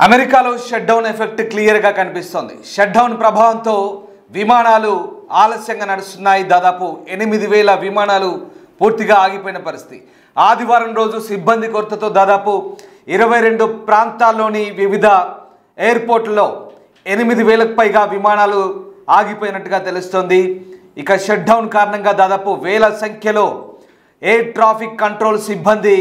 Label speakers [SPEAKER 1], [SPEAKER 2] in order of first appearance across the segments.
[SPEAKER 1] అమెరికాలో shut down effect క్లియర్గా కనిపిస్తోంది. షట్ డౌన్ ప్రభావంతో విమానాలు ఆలస్యంగా నడుస్తున్నాయి. దాదాపు 8,000 విమానాలు పూర్తిగా ఆగిపోయిన పరిస్థితి. ఆదివారం రోజు సిబ్బంది కొరతతో దాదాపు 22 ప్రాంతాల్లోని వివిధ ఎయిర్పోర్టుల్లో 8,000కు పైగా విమానాలు ఆగిపోయినట్టుగా తెలుస్తోంది. ఇక షట్ డౌన్ కారణంగా దాదాపు వేల సంఖ్యలో ఎయిర్ ట్రాఫిక్ కంట్రోల్ సిబ్బంది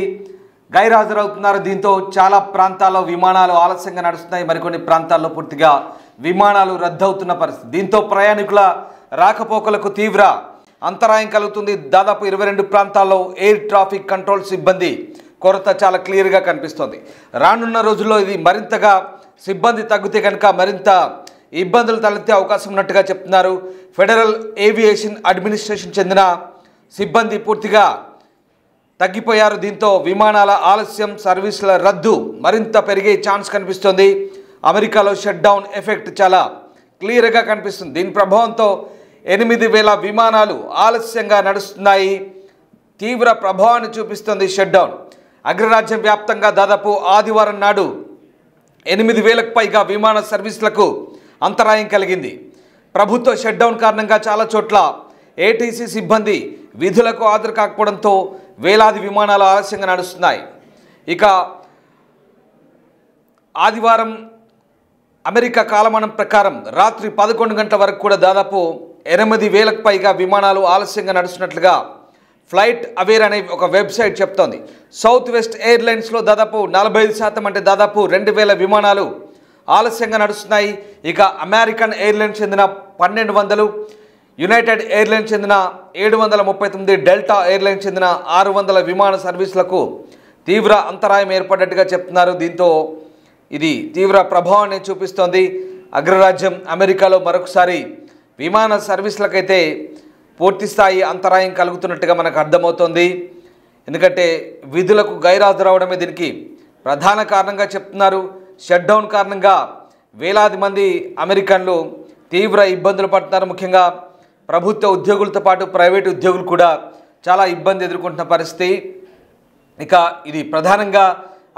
[SPEAKER 1] గైర్హాజరవుతున్నారు. దీంతో చాలా ప్రాంతాల్లో విమానాలు ఆలస్యంగా నడుస్తున్నాయి. మరికొన్ని ప్రాంతాల్లో పూర్తిగా విమానాలు రద్దవుతున్న పరిస్థితి. దీంతో ప్రయాణికుల రాకపోకలకు తీవ్ర అంతరాయం కలుగుతుంది. దాదాపు 22 ప్రాంతాల్లో ఎయిర్ ట్రాఫిక్ కంట్రోల్ సిబ్బంది కొరత చాలా క్లియర్గా కనిపిస్తోంది. రానున్న రోజుల్లో ఇది మరింతగా సిబ్బంది తగ్గితే కనుక మరింత ఇబ్బందులు తలెత్తే అవకాశం ఉన్నట్టుగా చెప్తున్నారు. ఫెడరల్ ఏవియేషన్ అడ్మినిస్ట్రేషన్ చెందిన సిబ్బంది పూర్తిగా తగ్గిపోయారు. దీంతో విమానాల ఆలస్యం, సర్వీసుల రద్దు మరింత పెరిగే ఛాన్స్ కనిపిస్తోంది. అమెరికాలో షట్ డౌన్ ఎఫెక్ట్ చాలా క్లియర్గా కనిపిస్తుంది. దీని ప్రభావంతో 8,000 విమానాలు ఆలస్యంగా నడుస్తున్నాయి. తీవ్ర ప్రభావాన్ని చూపిస్తుంది షట్ డౌన్. అగ్రరాజ్యం వ్యాప్తంగా దాదాపు ఆదివారం నాడు 8,000కు పైగా విమాన సర్వీసులకు అంతరాయం కలిగింది. ప్రభుత్వ షట్ డౌన్ కారణంగా చాలా చోట్ల ఏటీసీ సిబ్బంది విధులకు హాజరు కాకపోవడంతో వేలాది విమానాలు ఆలస్యంగా నడుస్తున్నాయి. ఇక ఆదివారం అమెరికా కాలమానం ప్రకారం రాత్రి 11 గంటల వరకు కూడా దాదాపు 8,000కు పైగా విమానాలు ఆలస్యంగా నడుస్తున్నట్లుగా ఫ్లైట్ అవేర్ అనే ఒక వెబ్సైట్ చెప్తోంది. సౌత్ వెస్ట్ ఎయిర్లైన్స్లో దాదాపు 45% అంటే దాదాపు 2,000 విమానాలు ఆలస్యంగా నడుస్తున్నాయి. ఇక అమెరికన్ ఎయిర్లైన్స్ చెందిన 1,200, యునైటెడ్ ఎయిర్లైన్స్ చెందిన 739, డెల్టా ఎయిర్లైన్స్ చెందిన 600 విమాన సర్వీసులకు తీవ్ర అంతరాయం ఏర్పడ్డట్టుగా చెప్తున్నారు. దీంతో ఇది తీవ్ర ప్రభావాన్ని చూపిస్తోంది. అగ్రరాజ్యం అమెరికాలో మరొకసారి విమాన సర్వీసులకైతే పూర్తి స్థాయి అంతరాయం కలుగుతున్నట్టుగా మనకు అర్థమవుతోంది. ఎందుకంటే విధులకు గైర్హాజరవడమే దీనికి ప్రధాన కారణంగా చెప్తున్నారు. షట్ డౌన్ కారణంగా వేలాది మంది అమెరికన్లు తీవ్ర ఇబ్బందులు పడుతున్నారు. ముఖ్యంగా ప్రభుత్వ ఉద్యోగులతో పాటు ప్రైవేటు ఉద్యోగులు కూడా చాలా ఇబ్బంది ఎదుర్కొంటున్న పరిస్థితి. ఇక ఇది ప్రధానంగా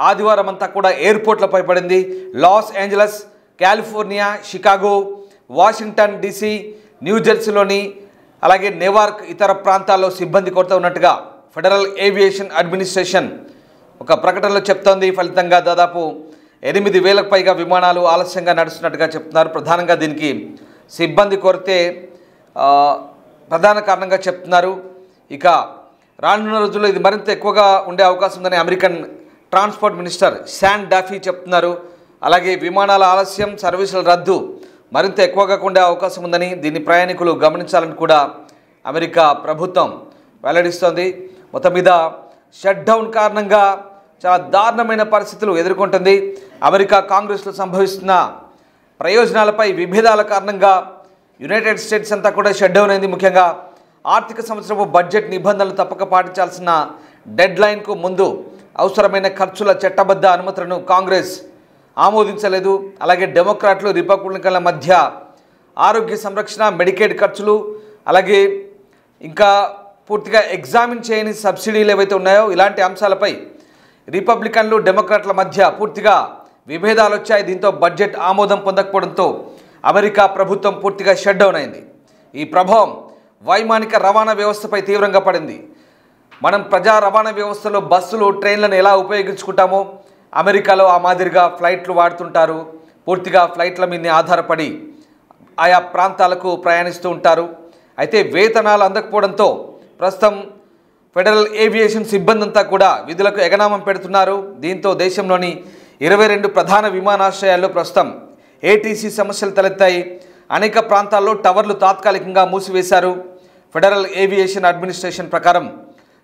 [SPEAKER 1] ఆదివారం అంతా కూడా ఎయిర్పోర్ట్లపై పడింది. Los Angeles, California, Chicago, Washington DC, న్యూజెర్సీలోని అలాగే నెవార్క్ ఇతర ప్రాంతాల్లో సిబ్బంది కొరత ఉన్నట్టుగా ఫెడరల్ ఏవియేషన్ అడ్మినిస్ట్రేషన్ ఒక ప్రకటనలో చెప్తోంది. ఫలితంగా దాదాపు 8,000కు పైగా విమానాలు ఆలస్యంగా నడుస్తున్నట్టుగా చెప్తున్నారు. ప్రధానంగా దీనికి సిబ్బంది కొరతే ప్రధాన కారణంగా చెప్తున్నారు. ఇక రానున్న రోజుల్లో ఇది మరింత ఎక్కువగా ఉండే అవకాశం ఉందని అమెరికన్ ట్రాన్స్పోర్ట్ మినిస్టర్ శాన్ డాఫీ చెప్తున్నారు. అలాగే విమానాల ఆలస్యం, సర్వీసుల రద్దు మరింత ఎక్కువగా ఉండే అవకాశం ఉందని, దీన్ని ప్రయాణికులు గమనించాలని కూడా అమెరికా ప్రభుత్వం వెల్లడిస్తోంది. మొత్తం మీద షట్ డౌన్ కారణంగా చాలా దారుణమైన పరిస్థితులు ఎదుర్కొంటుంది. అమెరికా కాంగ్రెస్లో సంభవిస్తున్న ప్రయోజనాలపై విభేదాల కారణంగా యునైటెడ్ స్టేట్స్ అంతా కూడా షట్ డౌన్ అయింది. ముఖ్యంగా ఆర్థిక సంవత్సరపు బడ్జెట్ నిబంధనలు తప్పక పాటించాల్సిన డెడ్ లైన్కు ముందు అవసరమైన ఖర్చుల చట్టబద్ధ అనుమతులను కాంగ్రెస్ ఆమోదించలేదు. అలాగే డెమోక్రాట్లు, రిపబ్లికన్ల మధ్య ఆరోగ్య సంరక్షణ, మెడికేడ్ ఖర్చులు, అలాగే ఇంకా పూర్తిగా ఎగ్జామిన్ చేయని సబ్సిడీలు ఏవైతే ఉన్నాయో ఇలాంటి అంశాలపై రిపబ్లికన్లు, డెమోక్రాట్ల మధ్య పూర్తిగా విభేదాలు వచ్చాయి. దీంతో బడ్జెట్ ఆమోదం పొందకపోవడంతో అమెరికా ప్రభుత్వం పూర్తిగా షట్ డౌన్ అయింది. ఈ ప్రభావం వైమానిక రవాణా వ్యవస్థపై తీవ్రంగా పడింది. మనం ప్రజా రవాణా వ్యవస్థలో బస్సులు, ట్రైన్లను ఎలా ఉపయోగించుకుంటామో అమెరికాలో ఆ మాదిరిగా ఫ్లైట్లు వాడుతుంటారు. పూర్తిగా ఫ్లైట్ల మీద ఆధారపడి ఆయా ప్రాంతాలకు ప్రయాణిస్తూ ఉంటారు. అయితే వేతనాలు అందకపోవడంతో ప్రస్తుతం ఫెడరల్ ఏవియేషన్ సిబ్బంది అంతా కూడా విధులకు ఎగనామం పెడుతున్నారు. దీంతో దేశంలోని 22 ప్రధాన విమానాశ్రయాల్లో ప్రస్తుతం ఏటీసీ సమస్యలు తలెత్తాయి. అనేక ప్రాంతాల్లో టవర్లు తాత్కాలికంగా మూసివేశారు. ఫెడరల్ ఏవియేషన్ అడ్మినిస్ట్రేషన్ ప్రకారం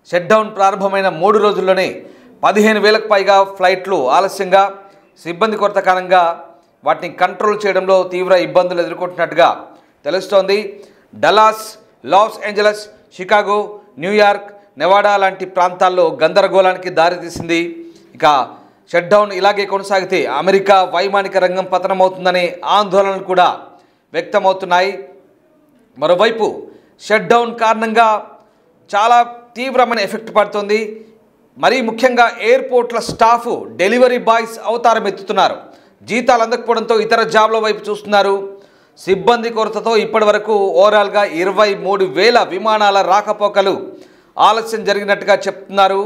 [SPEAKER 1] షట్ డౌన్ ప్రారంభమైన 3 రోజుల్లోనే 15,000కు పైగా ఫ్లైట్లు ఆలస్యంగా, సిబ్బంది కొరత కారణంగా వాటిని కంట్రోల్ చేయడంలో తీవ్ర ఇబ్బందులు ఎదుర్కొంటున్నట్టుగా తెలుస్తోంది. Dallas, Los Angeles, Chicago, New York, Nevada లాంటి ప్రాంతాల్లో గందరగోళానికి దారితీసింది. ఇక షట్ డౌన్ ఇలాగే కొనసాగితే అమెరికా వైమానిక రంగం పతనమవుతుందనే ఆందోళనలు కూడా వ్యక్తమవుతున్నాయి. మరోవైపు షట్ డౌన్ కారణంగా చాలా తీవ్రమైన ఎఫెక్ట్ పడుతుంది. మరీ ముఖ్యంగా ఎయిర్పోర్ట్ల స్టాఫ్, డెలివరీ బాయ్స్ అవతారం ఎత్తుతున్నారు. జీతాలు అందకపోవడంతో ఇతర జాబ్ల వైపు చూస్తున్నారు. సిబ్బంది కొరతతో ఇప్పటి వరకు ఓవరాల్గా 23,000 విమానాల రాకపోకలు ఆలస్యం జరిగినట్టుగా చెప్తున్నారు.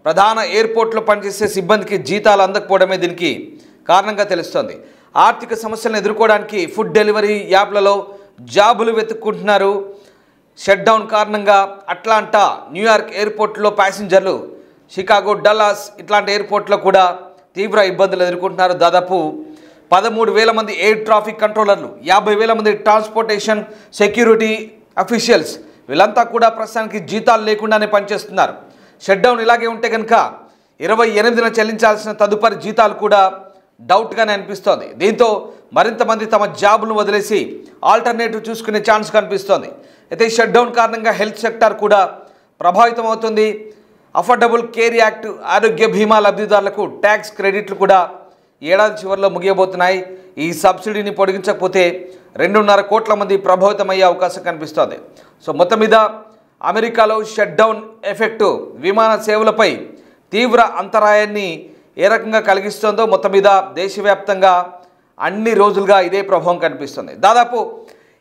[SPEAKER 1] ప్రధాన ఎయిర్పోర్ట్లో పనిచేసే సిబ్బందికి జీతాలు అందకపోవడమే దీనికి కారణంగా తెలుస్తోంది. ఆర్థిక సమస్యలను ఎదుర్కోవడానికి ఫుడ్ డెలివరీ యాప్లలో జాబులు వెతుక్కుంటున్నారు. షట్డౌన్ కారణంగా అట్లాంటా, న్యూయార్క్ ఎయిర్పోర్ట్లో ప్యాసింజర్లు, షికాగో, డల్లాస్ ఇట్లాంటి ఎయిర్పోర్ట్లో కూడా తీవ్ర ఇబ్బందులు ఎదుర్కొంటున్నారు. దాదాపు 13,000 మంది ఎయిర్ ట్రాఫిక్ కంట్రోలర్లు, 50,000 మంది ట్రాన్స్పోర్టేషన్ సెక్యూరిటీ అఫీషియల్స్ వీళ్ళంతా కూడా ప్రస్తుతానికి జీతాలు లేకుండానే పనిచేస్తున్నారు. షట్డౌన్ ఇలాగే ఉంటే కనుక 28న చెల్లించాల్సిన తదుపరి జీతాలు కూడా డౌట్గానే అనిపిస్తోంది. దీంతో మరింత మంది తమ జాబులను వదిలేసి ఆల్టర్నేటివ్ చూసుకునే ఛాన్స్ కనిపిస్తోంది. అయితే ఈ షట్డౌన్ కారణంగా హెల్త్ సెక్టార్ కూడా ప్రభావితం అవుతుంది. అఫోర్డబుల్ కేర్ యాక్ట్ ఆరోగ్య బీమా లబ్ధిదారులకు ట్యాక్స్ క్రెడిట్లు కూడా ఏడాది చివరిలో ముగియబోతున్నాయి. ఈ సబ్సిడీని పొడిగించకపోతే 2.5 కోట్ల మంది ప్రభావితమయ్యే అవకాశం కనిపిస్తోంది. సో మొత్తం మీద అమెరికాలో షట్డౌన్ ఎఫెక్టు విమాన సేవలపై తీవ్ర అంతరాయాన్ని ఏ రకంగా కలిగిస్తుందో మొత్తం మీద దేశవ్యాప్తంగా అన్ని రోజులుగా ఇదే ప్రభావం కనిపిస్తుంది. దాదాపు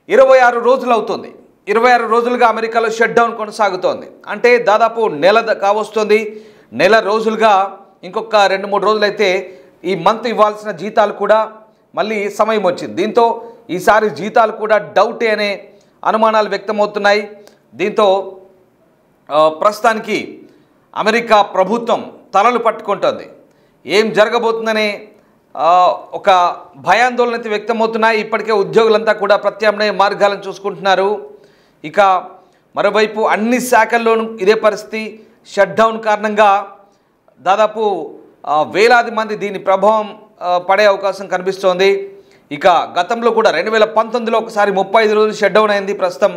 [SPEAKER 1] 26 రోజులు అవుతుంది. 26 రోజులుగా అమెరికాలో షట్డౌన్ కొనసాగుతోంది. అంటే దాదాపు నెల కావస్తుంది. నెల రోజులుగా ఇంకొక 2-3 రోజులైతే ఈ మంత్ ఇవ్వాల్సిన జీతాలు కూడా మళ్ళీ సమయం వచ్చింది. దీంతో ఈసారి జీతాలు కూడా డౌటే అనే అనుమానాలు వ్యక్తమవుతున్నాయి. దీంతో ప్రస్తుతానికి అమెరికా ప్రభుత్వం తలలు పట్టుకుంటోంది. ఏం జరగబోతుందనే ఒక భయాందోళన అయితే వ్యక్తమవుతున్నాయి. ఇప్పటికే ఉద్యోగులంతా కూడా ప్రత్యామ్నాయ మార్గాలను చూసుకుంటున్నారు. ఇక మరోవైపు అన్ని శాఖల్లోనూ ఇదే పరిస్థితి. షట్డౌన్ కారణంగా దాదాపు వేలాది మంది దీని ప్రభావం పడే అవకాశం కనిపిస్తోంది. ఇక గతంలో కూడా 2019లో ఒకసారి 35 రోజులు షట్డౌన్ అయింది. ప్రస్తుతం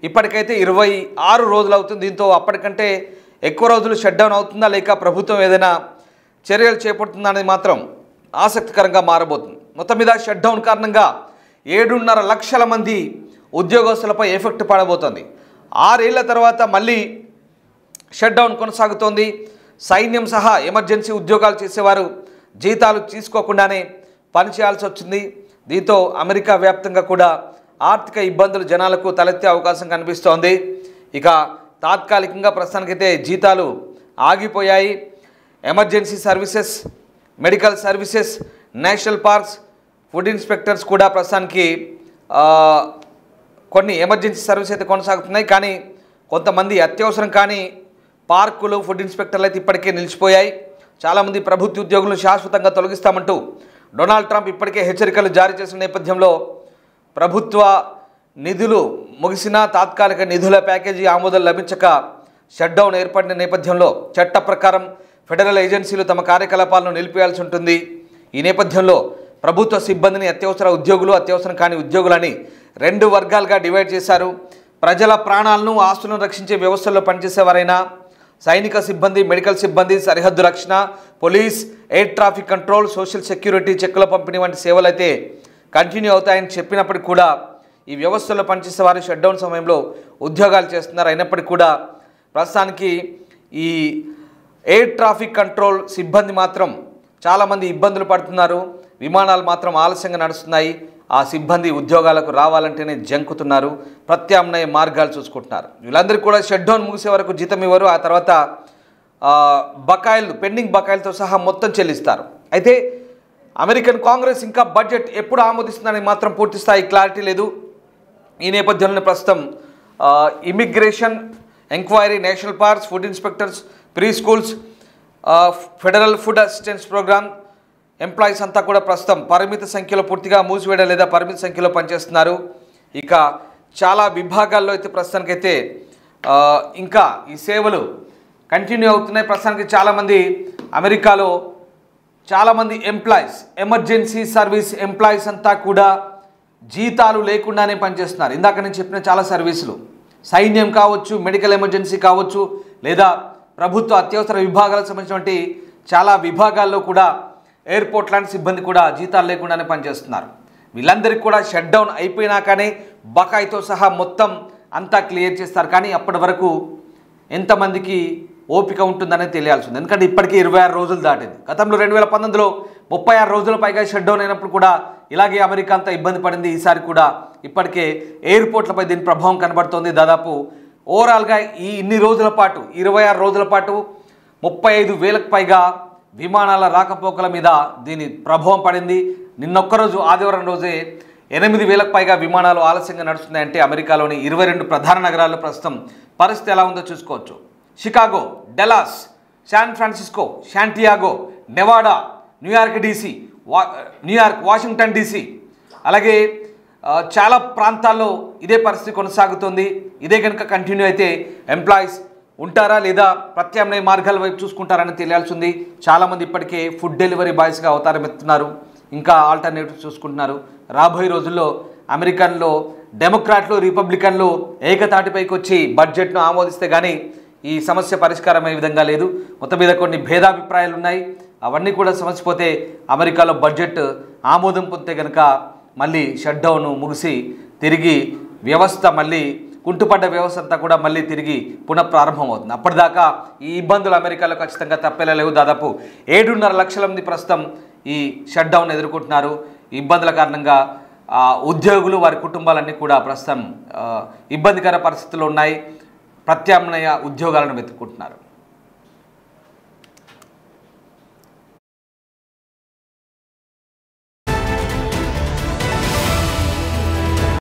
[SPEAKER 1] ఇప్పటికైతే 26 రోజులు అవుతుంది. దీంతో అప్పటికంటే ఎక్కువ రోజులు షట్డౌన్ అవుతుందా లేక ప్రభుత్వం ఏదైనా చర్యలు చేపడుతుందా అనేది మాత్రం ఆసక్తికరంగా మారబోతుంది. మొత్తం మీద షట్డౌన్ కారణంగా 7.5 లక్షల మంది ఉద్యోగస్తులపై ఎఫెక్ట్ పడబోతోంది. 6 ఏళ్ల తర్వాత మళ్ళీ షట్డౌన్ కొనసాగుతోంది. సైన్యం సహా ఎమర్జెన్సీ ఉద్యోగాలు చేసేవారు జీతాలు తీసుకోకుండానే పనిచేయాల్సి వచ్చింది. దీంతో అమెరికా వ్యాప్తంగా కూడా ఆర్థిక ఇబ్బందులు జనాలకు తలెత్తే అవకాశం కనిపిస్తోంది. ఇక తాత్కాలికంగా ప్రస్తుతానికైతే జీతాలు ఆగిపోయాయి. Emergency services, medical services, national parks, food inspectors కూడా ప్రస్తుతానికి కొన్ని ఎమర్జెన్సీ సర్వీస్ అయితే కొనసాగుతున్నాయి. కానీ కొంతమంది అత్యవసరం కానీ పార్కులు, ఫుడ్ ఇన్స్పెక్టర్లు అయితే ఇప్పటికే నిలిచిపోయాయి. చాలామంది ప్రభుత్వ ఉద్యోగులను శాశ్వతంగా తొలగిస్తామంటూ డొనాల్డ్ ట్రంప్ ఇప్పటికే హెచ్చరికలు జారీ చేసిన నేపథ్యంలో ప్రభుత్వ నిధులు ముగిసినా తాత్కాలిక నిధుల ప్యాకేజీ ఆమోదం లభించక షట్డౌన్ ఏర్పడిన నేపథ్యంలో చట్ట ప్రకారం ఫెడరల్ ఏజెన్సీలు తమ కార్యకలాపాలను నిలిపేయాల్సి ఉంటుంది. ఈ నేపథ్యంలో ప్రభుత్వ సిబ్బందిని అత్యవసర ఉద్యోగులు, అత్యవసరం కాని ఉద్యోగులని 2 వర్గాలుగా డివైడ్ చేశారు. ప్రజల ప్రాణాలను, ఆస్తులను రక్షించే వ్యవస్థల్లో పనిచేసేవారైనా సైనిక సిబ్బంది, మెడికల్ సిబ్బంది, సరిహద్దు రక్షణ, police, air traffic control, social security, చెక్కుల పంపిణీ వంటి సేవలు అయితే కంటిన్యూ అవుతాయని చెప్పినప్పటికీ కూడా ఈ వ్యవస్థల్లో పనిచేసే వారు షట్డౌన్ సమయంలో ఉద్యోగాలు చేస్తున్నారు. అయినప్పటికీ కూడా ప్రస్తుతానికి ఈ ఎయిర్ ట్రాఫిక్ కంట్రోల్ సిబ్బంది మాత్రం చాలామంది ఇబ్బందులు పడుతున్నారు. విమానాలు మాత్రం ఆలస్యంగా నడుస్తున్నాయి. ఆ సిబ్బంది ఉద్యోగాలకు రావాలంటేనే జంకుతున్నారు. ప్రత్యామ్నాయ మార్గాలు చూసుకుంటున్నారు. వీళ్ళందరికీ కూడా షట్డౌన్ ముగిసే వరకు జీతం ఇవ్వరు. ఆ తర్వాత బకాయిలు, పెండింగ్ బకాయిలతో సహా మొత్తం చెల్లిస్తారు. అయితే అమెరికన్ కాంగ్రెస్ ఇంకా బడ్జెట్ ఎప్పుడు ఆమోదిస్తుందని మాత్రం పూర్తి స్థాయి క్లారిటీ లేదు. ఈ నేపథ్యంలోనే ప్రస్తుతం immigration enquiry, national parks, food inspectors, pre schools, federal food assistance programme employees అంతా కూడా ప్రస్తుతం పరిమిత సంఖ్యలో పూర్తిగా మూసివేయడం లేదా పరిమిత సంఖ్యలో పనిచేస్తున్నారు. ఇక చాలా విభాగాల్లో అయితే ప్రస్తుతానికైతే ఇంకా ఈ సేవలు కంటిన్యూ అవుతున్నాయి. ప్రస్తుతానికి చాలామంది అమెరికాలో చాలామంది ఎంప్లాయీస్, ఎమర్జెన్సీ సర్వీస్ ఎంప్లాయీస్ అంతా కూడా జీతాలు లేకుండానే పనిచేస్తున్నారు. ఇందాక నేను చెప్పిన చాలా సర్వీసులు, సైన్యం కావచ్చు, మెడికల్ ఎమర్జెన్సీ కావచ్చు, లేదా ప్రభుత్వ అత్యవసర విభాగాలకు సంబంధించినటువంటి చాలా విభాగాల్లో కూడా ఎయిర్పోర్ట్ లాంటి సిబ్బంది కూడా జీతాలు లేకుండానే పనిచేస్తున్నారు. వీళ్ళందరికీ కూడా షట్డౌన్ అయిపోయినాకనే బకాయితో సహా మొత్తం అంతా క్లియర్ చేస్తారు. కానీ అప్పటి వరకు ఎంతమందికి ఓపిక ఉంటుందనే తెలియాల్సి ఉంది. ఎందుకంటే ఇప్పటికీ 26 రోజులు దాటింది. గతంలో 2019లో 36 రోజుల పైగా షట్ డౌన్ అయినప్పుడు కూడా ఇలాగే అమెరికా అంతా ఇబ్బంది పడింది. ఈసారి కూడా ఇప్పటికే ఎయిర్పోర్ట్లపై దీని ప్రభావం కనబడుతోంది. దాదాపు ఓవరాల్గా ఈ ఇన్ని రోజుల పాటు 26 రోజుల పాటు 35,000కు పైగా విమానాల రాకపోకల మీద దీని ప్రభావం పడింది. నిన్నొక్కరోజు ఆదివారం రోజే 8,000కు పైగా విమానాలు ఆలస్యంగా నడుస్తున్నాయంటే అమెరికాలోని 22 ప్రధాన నగరాల్లో ప్రస్తుతం పరిస్థితి ఎలా ఉందో చూసుకోవచ్చు. Chicago, Dallas, San Francisco, Santiago, Nevada, New York, Washington DC, అలాగే చాలా ప్రాంతాల్లో ఇదే పరిస్థితి కొనసాగుతుంది. ఇదే కనుక కంటిన్యూ అయితే ఎంప్లాయీస్ ఉంటారా లేదా ప్రత్యామ్నాయ మార్గాల వైపు చూసుకుంటారని తెలియాల్సింది. చాలామంది ఇప్పటికే ఫుడ్ డెలివరీ బాయ్స్గా అవతారం ఎత్తున్నారు, ఇంకా ఆల్టర్నేటివ్ చూసుకుంటున్నారు. రాబోయే రోజుల్లో అమెరికన్లో డెమోక్రాట్లు, రిపబ్లికన్లు ఏకతాటిపైకి వచ్చి బడ్జెట్ను ఆమోదిస్తే కానీ ఈ సమస్య పరిష్కారం అయ్యే విధంగా లేదు. మొత్తం మీద కొన్ని భేదాభిప్రాయాలు ఉన్నాయి. అవన్నీ కూడా సమస్యపోతే అమెరికాలో బడ్జెట్ ఆమోదం పొందితే కనుక మళ్ళీ షట్ డౌన్ ముగిసి తిరిగి వ్యవస్థ మళ్ళీ కుంటుపడ్డ వ్యవస్థ అంతా కూడా మళ్ళీ తిరిగి పునఃప్రారంభమవుతుంది. అప్పటిదాకా ఈ ఇబ్బందులు అమెరికాలో ఖచ్చితంగా తప్పేలా లేవు. దాదాపు 7.5 లక్షల మంది ప్రస్తుతం ఈ షట్ డౌన్ ఎదుర్కొంటున్నారు. ఈ ఇబ్బందుల కారణంగా ఉద్యోగులు, వారి కుటుంబాలన్నీ కూడా ప్రస్తుతం ఇబ్బందికర పరిస్థితుల్లో ఉన్నాయి. ప్రత్యామ్నాయ ఉద్యోగాలను వెతుక్కుంటున్నారు.